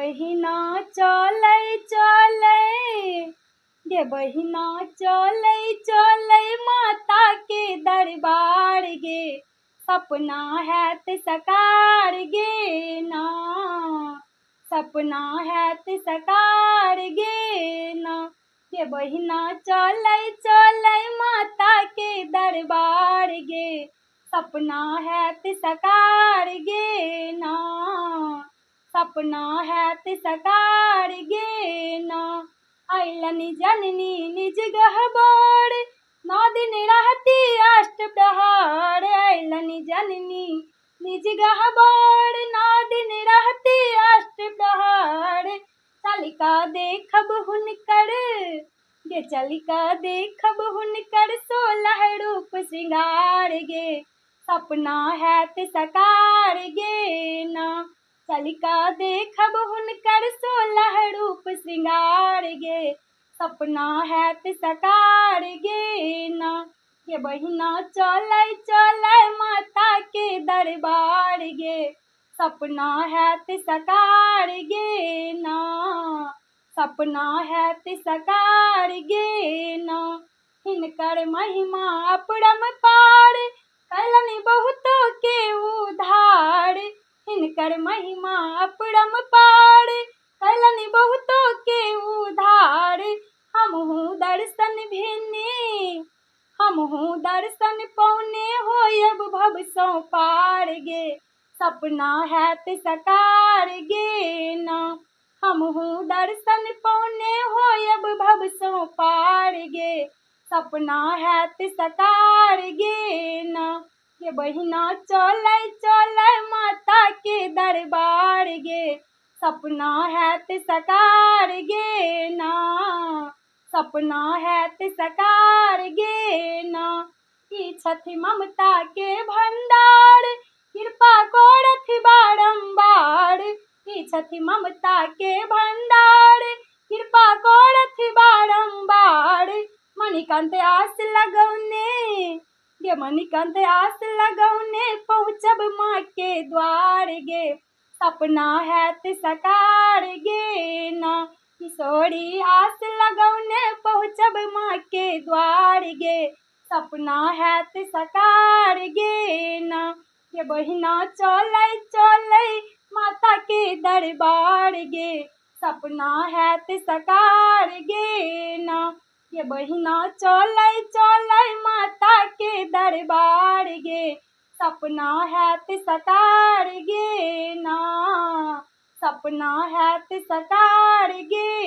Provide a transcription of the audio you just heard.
बहिना चलै चलै गे बहिना चलै चलै माता के दरबार गे सपना हैत सकार गे ना सपना हैत सकार गे ना गे बहिना चलै चलै माता के दरबार गे सपना हैत सकार गे ना सपना हैत सकार गे ना अइलन जननी निज गहबर 9 दिन रहती अष्टप्रहर अइलन जननी निज गहबर 9 दिन रहती अष्टप्रहर चलिका देखब हुनकर गे चलिका देखब हुनकर 16 रूप श्रृंगार गे सपना हैत सकार गे ना चलिका देखब हुनकर 16 रूप श्रृंगार गे सपना हैत सकार गे ना गे बहिना चलै चलै माता के दरबार गे सपना हैत सकार गे ना सपना हैत सकार गे ना हिनकर महिमा अपरंपार कयलनि बहुतो के उद्धार हिनकर महिमा अपरंपार कयलनि बहुतो के उद्धार हमहु दर्शन भेने हमहु दर्शन पौने होयब भव सौ पार गे सपना हैत सकार गे ना हमहु दर्शन पौने होयब भव सौ पार गे सपना हैत सकार गे ना गे बहिना चलै चलै माता के दरबार गे सपना हैत सकार गे ना सपना हैत सकार गे ना ई छथि ममता के भंडार कृपा करथ बारंबार ई छथि ममता के भंडार कृपा करथ बारंबार मणिकांत आस लगौने गे मणिकांत आस लगौने पहुँचब माँ के द्वार गे सपना हैत सकार गे ना किशोरी आस लगौने पहुँचब माँ के द्वार गे सपना हैत सकार गे ना गे बहिना चलै चलै माता के दरबार गे सपना हैत सकार गे ना गे बहिना चलै चलै माता के दरबार गे सपना हैत सकार गे ना सपना हैत सकार गे